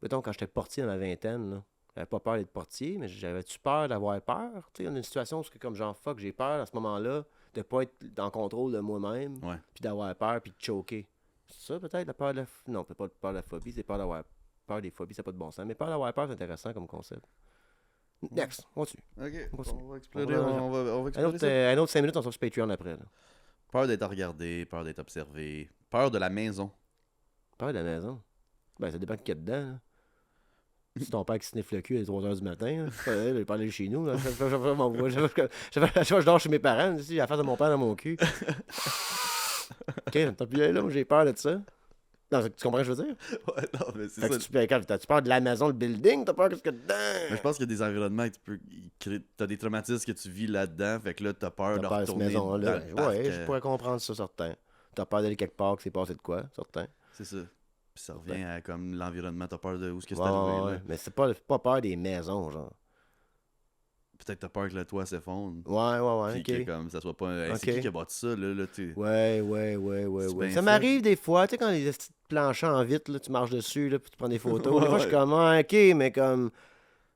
Mettons, quand j'étais portier dans ma vingtaine, là. J'avais pas peur d'être portier, mais j'avais-tu peur d'avoir peur? Tu sais, on a une situation où c'est comme genre, fuck, j'ai peur à ce moment-là de pas être en contrôle de moi-même, Ouais. puis d'avoir peur, puis de choquer. C'est ça, peut-être, la peur de la. Non, c'est pas peur de la phobie, c'est peur d'avoir peur des phobies, c'est pas de bon sens. Mais peur d'avoir peur, c'est intéressant comme concept. Next, on continue. Ok, On continue. on va explorer, On va- on va Un explorer autre, ça. un autre 5 minutes, on sort sur Patreon après. Là. Peur d'être regardé, peur d'être observé, peur de la maison. Peur de la maison. Ben, ça dépend de qui est dedans. Là. C'est ton père qui sniffe le cul à 3h du matin. Il est pas allé chez nous. Là. Je dors chez mes parents. J'ai la face de mon père dans mon cul. Ok, t'as plus là, moi j'ai peur de ça. Non, tu comprends ce que je veux dire? Ouais, non, mais c'est Fait que ça. t'as-tu peur de la maison, le building? T'as peur qu'est-ce que dedans? Mais je pense qu'il y a des environnements que t'as des traumatismes que tu vis là-dedans, fait que là, t'as peur de retourner dans maison-là. le parc. Ouais, je pourrais comprendre ça, certain. T'as peur d'aller quelque part, que c'est passé de quoi, certain. C'est ça. Puis ça revient à comme l'environnement, t'as peur de où est-ce que c'est Ouais, arrivé, ouais, là. mais c'est pas peur des maisons, genre. Peut-être t'as peur que le toit s'effondre. Ouais, Puis que ok. comme ça soit pas... Hey, Ok. c'est qui a bâti ça, là, tu... Ouais. C'est bien Ça fait. m'arrive des fois, tu sais, quand les petites planches en vitre, là, tu marches dessus, là, puis tu prends des photos. Ouais, Des fois, je suis ouais. comme, ah, ok, mais comme,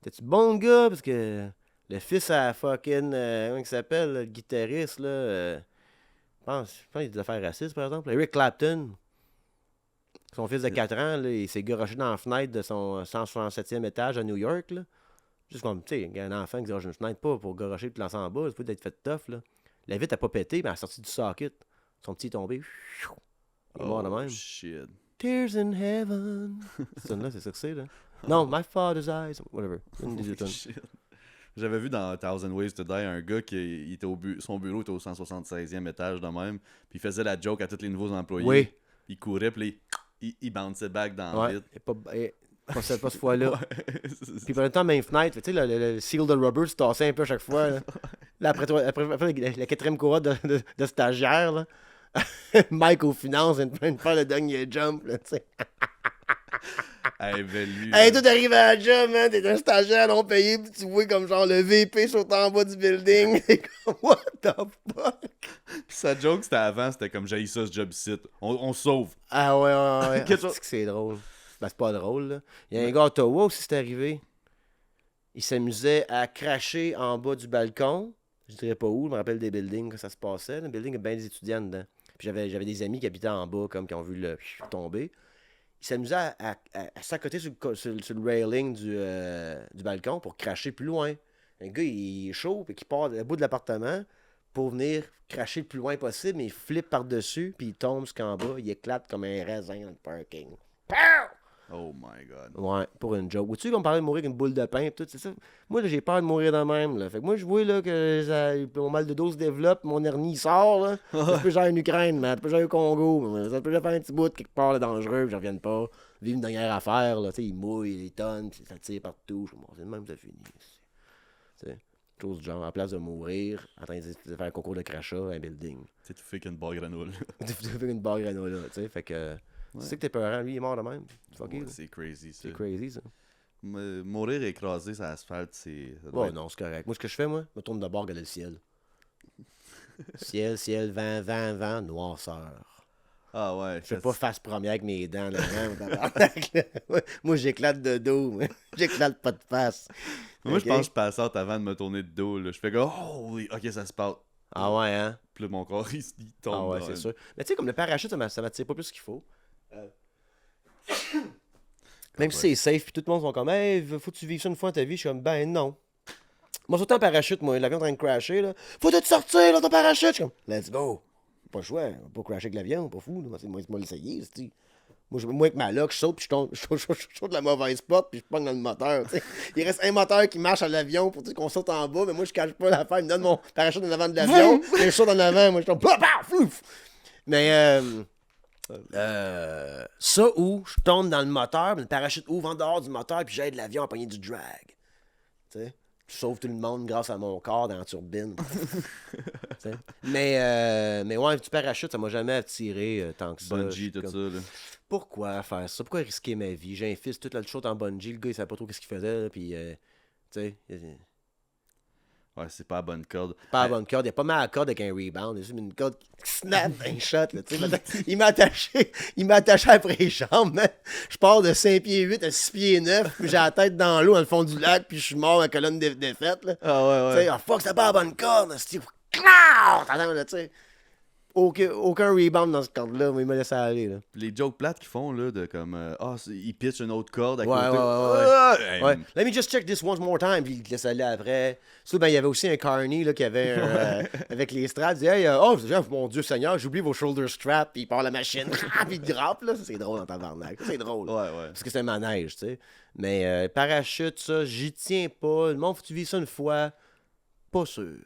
t'es-tu bon le gars? Parce que le fils à fucking, comment il s'appelle, le guitariste, là, je pense qu'il y a des affaires racistes, par exemple. Eric Clapton, son fils de 4 ans, là, il s'est garoché dans la fenêtre de son 167e étage à New York, là. Juste comme, tu sais, un enfant qui garoche une fenêtre pas pour garocher et te lancer en bas, c'est pas d'être fait tough, là. La vitre a pas pété, mais elle a sorti du socket. Son petit est tombé. Il est mort de même. Shit. Tears in heaven. C'est là, c'est ça que c'est, là. Non, My Father's Eyes. Whatever. Une des deux tonnes. Shit. J'avais vu dans Thousand Ways to Die un gars qui il était son bureau était au 176e étage de même, puis il faisait la joke à tous les nouveaux employés. Oui. Il courait, puis il bounçait back dans le Ouais. vide. Pas cette fois-là. Ouais. Puis pendant le temps, même fenêtre, tu sais, le seal de rubber se tassait un peu à chaque fois. Là, là après la quatrième cohorte de stagiaire, là. Mike aux finances vient de faire le dernier jump, là, tu sais. Hey, ben lui. Hey, tout arrive à la job, man. T'es un stagiaire non payé, puis tu vois comme genre le VP saute en bas du building. T'es comme, what the fuck? Sa joke, c'était avant, c'était comme j'ai ça, ce job site. On se sauve. Ah ouais. Quelque Ah, c'est que c'est drôle. Ben, c'est pas drôle, là. Il y a un gars à Ottawa aussi, c'est arrivé. Il s'amusait à cracher en bas du balcon. Je dirais pas où, je me rappelle des buildings quand ça se passait. Le building, il y a bien des étudiants dedans. Puis j'avais des amis qui habitaient en bas, comme qui ont vu le tomber. Il s'amusait à s'accoter sur le railing du balcon pour cracher plus loin. Un gars, il est chaud, puis il part au bout de l'appartement pour venir cracher le plus loin possible, mais il flippe par-dessus, puis il tombe jusqu'en bas, il éclate comme un raisin dans le parking. Pow! Oh my god. Ouais, pour une joke. Ou tu sais, qu'on parlait de mourir avec une boule de pain, tout, c'est ça. Moi, là, j'ai peur de mourir de même, là. Fait que moi, je vois, là, que mon mal de dos se développe, mon hernie il sort, là. Ça peut gérer en Ukraine, man. Ça peut gérer au Congo. Ça peut faire un petit bout quelque part, là, dangereux, puis je revienne pas. Vivre une dernière affaire, là. Tu sais, il mouille, il tonne, puis ça tire partout. Je suis bon, c'est le même, ça finit. Tu sais, chose du genre, en place de mourir, en train de faire un concours de crachat, un building. C'est tout fait qu'une barre granola. Tu fais une barre granola, tu sais. Fait que. Tu sais que t'es peurant, lui, il est mort de même. Fucké, Ouais, là. c'est crazy, ça. C'est crazy, ça. Mourir écrasé sur l'asphalte, c'est... ça doit Ouais, être- non, c'est correct. Moi, ce que je fais, moi, je me tourne de bord, regarder le ciel. Ciel, vent, noirceur. Ah ouais. Je fais pas face première avec mes dents, là. Tabarnak, là. Moi, j'éclate de dos, moi. J'éclate pas de face. Moi, Ok? je pense que je passe out avant de me tourner de dos, là. Je fais comme, oh oui, ok, ça se passe. Ah ouais, hein? Puis là, mon corps, il tombe. Ah ouais, dans- c'est sûr. Mais tu sais, comme le parachute, ça m'attire pas plus qu'il faut. Même si c'est safe, puis tout le monde sont comme, hey, faut que tu vives ça une fois dans ta vie. Je suis comme, ben non. Moi, sauté en parachute, moi, l'avion est en train de crasher, là. Faut te sortir, là, ton parachute. Je suis comme, let's go. Pas le choix. On va pas crasher avec l'avion, pas fou. Là. Moi, l'essayer, c'est moi, avec ma loque, je saute, puis je saute de la mauvaise porte, puis je pogne dans le moteur. T'sais. Il reste un moteur qui marche à l'avion pour qu'on saute en bas, mais moi, je cache pas l'affaire. Il me donne mon parachute en avant de l'avion, et je saute en avant. Moi, je tombe, flouf. Mais, ça où je tombe dans le moteur, mais le parachute ouvre en dehors du moteur, puis j'aide l'avion à pogner du drag. Tu sais? Je sauve tout le monde grâce à mon corps dans la turbine. T'sais. Mais ouais, du parachute, ça m'a jamais attiré tant que ça. Bungee, Je suis tout comme, ça, là. pourquoi faire ça? Pourquoi risquer ma vie? J'ai un fils, toute la chose en bungee, le gars, il savait pas trop ce qu'il faisait, là, puis, tu sais, Ouais, c'est pas la bonne corde. pas à bonne corde. Il a pas mal à corde avec un rebound. Il a juste une corde qui snap un shot, là, tu sais. Il m'a attaché après les jambes, man. Je pars de 5 pieds 8 à 6 pieds 9, puis j'ai la tête dans l'eau, dans le fond du lac, puis je suis mort en colonne défaite, là. Ah ouais, Tu sais, ouais. fuck, c'est pas la bonne corde, c'est t'entends, là, tu sais. aucun rebound dans ce corde-là, mais il m'a laissé aller. Là. Les jokes plates qu'ils font, là, de comme, ils pitchent une autre corde à Ouais, côté. ouais. Hey, Ouais. Let me just check this one more time, puis il te laisse aller après. Ça, ben, il y avait aussi un Carney là, qui avait avec les straps. Il disait, hey, oh mon Dieu Seigneur, j'oublie vos shoulder straps, puis il part la machine, puis il drop, là. Ça, c'est drôle en tabarnak. Ça, c'est drôle. Ouais, ouais. Parce que c'est un manège, tu sais. Mais parachute, ça, j'y tiens pas. Le monde, faut que tu vis ça une fois. Pas sûr.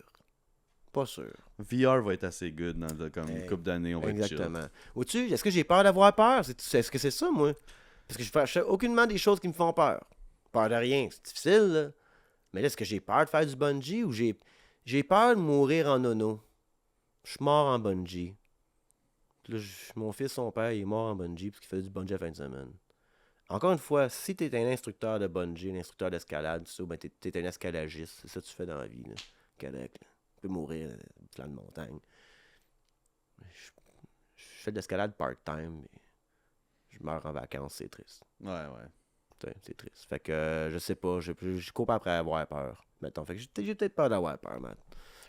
Pas sûr. VR va être assez good dans comme une couple d'années, on va être Exactement. Vois-tu, est-ce que j'ai peur d'avoir peur? Est-ce que c'est ça, moi? Parce que je fais aucunement des choses qui me font peur. Peur de rien. C'est difficile, là. Mais là, est-ce que j'ai peur de faire du bungee ou j'ai peur de mourir en nono? Je suis mort en bungee. Là, mon fils, son père, il est mort en bungee parce qu'il faisait du bungee à la fin de semaine. Encore une fois, si t'es un instructeur de bungee, un instructeur d'escalade, tout ça, ben t'es un escalagiste. C'est ça que tu fais dans la vie, là. Correct, là. Tu peux mourir au flanc de montagne. Je fais de l'escalade part-time, mais je meurs en vacances, c'est triste. Ouais, ouais. C'est triste. Fait que je sais pas, je cours pas après avoir peur. Mettons. Fait que j'ai peut-être peur d'avoir peur, man.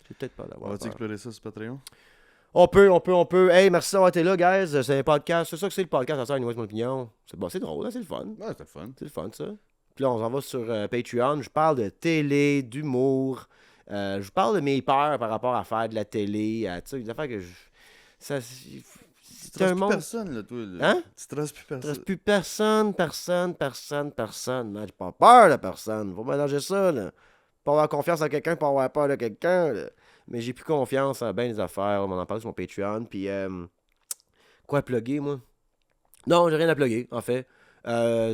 J'ai peut-être peur d'avoir peur. Vas-tu explorer ça sur Patreon? On peut. Hey, merci d'avoir été là, guys. C'est un podcast. C'est ça que c'est le podcast, ça, anyway, c'est mon opinion. C'est drôle, hein, c'est le fun. Ouais, c'était fun. C'est le fun, ça. Puis là, on s'en va sur Patreon. Je parle de télé, d'humour. Je parle de mes peurs par rapport à faire de la télé. Tu sais, des affaires que je... Ça... Tu stresses plus personne, là, toi. Là. Hein? Tu stresses plus personne. Je stresse plus personne. Man. J'ai pas peur de personne. Faut mélanger ça, là. Pas avoir confiance en quelqu'un, pas avoir peur de quelqu'un, là. Mais j'ai plus confiance en bien des affaires. On en parle sur mon Patreon. Puis, quoi plugger, moi? Non, j'ai rien à plugger, en fait. Vous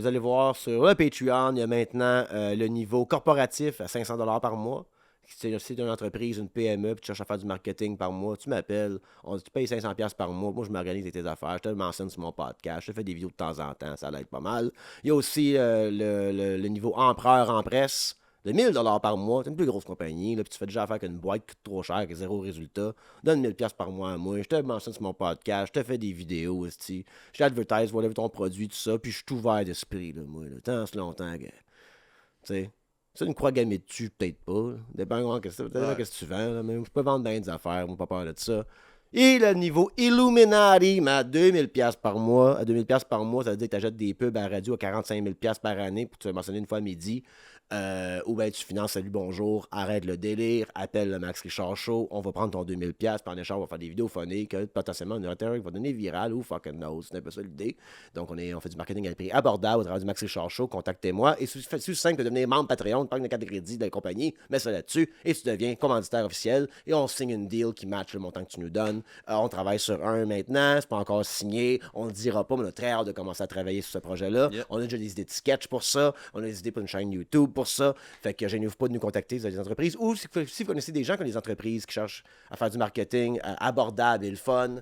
allez voir sur le Patreon, il y a maintenant le niveau corporatif à 500$ par mois. Si tu es une entreprise, une PME, puis tu cherches à faire du marketing par mois, tu m'appelles, tu payes 500$ par mois, moi je m'organise avec tes affaires, je te le mentionne sur mon podcast, je te fais des vidéos de temps en temps, ça l'aide pas mal. Il y a aussi le niveau empereur en presse, de 1000$ par mois, c'est une plus grosse compagnie, là, puis tu fais déjà affaire qu'une boîte qui coûte trop cher, qui a zéro résultat, donne 1000$ par mois à moi, je te mentionne sur mon podcast, je te fais des vidéos aussi, je t'advertise, voilà ton produit, tout ça, puis je suis ouvert d'esprit, là, moi, là, tant c'est longtemps que, tu sais... Ça, une croix gammée dessus, peut-être pas. Dépend qu'est-ce que tu vends. Là, mais je peux vendre bien des affaires, moi, pas peur de ça. Et le niveau Illuminati, mais à 2000$ par mois. À 2000$ par mois, ça veut dire que tu achètes des pubs à la radio à 45 000$ par année pour te mentionner une fois à midi. Ou bien tu finances Salut Bonjour, arrête le délire, appelle le Max Richard Show, on va prendre ton 2000$, puis en échange, on va faire des vidéos phoniques, potentiellement un qui va donner viral ou fucking knows, c'est un peu ça l'idée. Donc on fait du marketing à prix abordable au travers du Max Richard Show, contactez-moi. Et c'est simple de devenir membre Patreon, de prendre une carte de crédit de la compagnie, mets ça là-dessus, et tu deviens commanditaire officiel, et on signe une deal qui match le montant que tu nous donnes. On travaille sur un maintenant, c'est pas encore signé, on le dira pas, mais on a très hâte de commencer à travailler sur ce projet-là. Yep. On a déjà des idées de sketch pour ça, on a des idées pour une chaîne YouTube pour ça. Fait que gênez-vous pas de nous contacter, vous avez des entreprises. Ou si vous connaissez des gens qui ont des entreprises qui cherchent à faire du marketing abordable et le fun,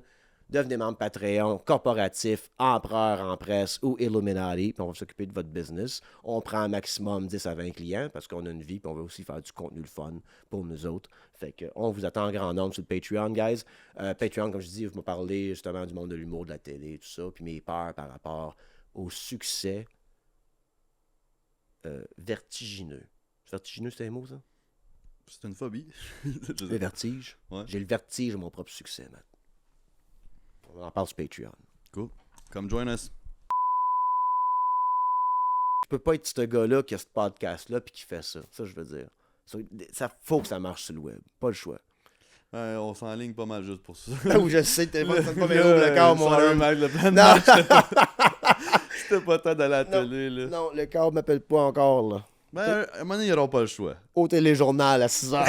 devenez membre Patreon, corporatif, empereur en presse ou Illuminati, puis on va s'occuper de votre business. On prend un maximum 10 à 20 clients parce qu'on a une vie, puis on veut aussi faire du contenu le fun pour nous autres. Fait que on vous attend en grand nombre sur le Patreon, guys. Patreon, comme je dis, vous me parlez justement du monde de l'humour, de la télé, tout ça, puis mes peurs par rapport au succès vertigineux. Vertigineux, c'est un mot, ça? C'est une phobie. Le vertige. Ouais. J'ai le vertige de mon propre succès, man. On en parle sur Patreon. Cool. Come join us. Je peux pas être ce gars-là qui a ce podcast-là puis qui fait ça. Ça, je veux dire. Ça faut que ça marche sur le web. Pas le choix. On s'enligne pas mal juste pour ça. Ou je sais, t'es pas le corps, mon homme. Le plan de match, c'était pas temps d'aller à la télé, là. Non, le corps m'appelle pas encore, là. Ben, à un moment donné, ils n'auront pas le choix. Au téléjournal à 6h.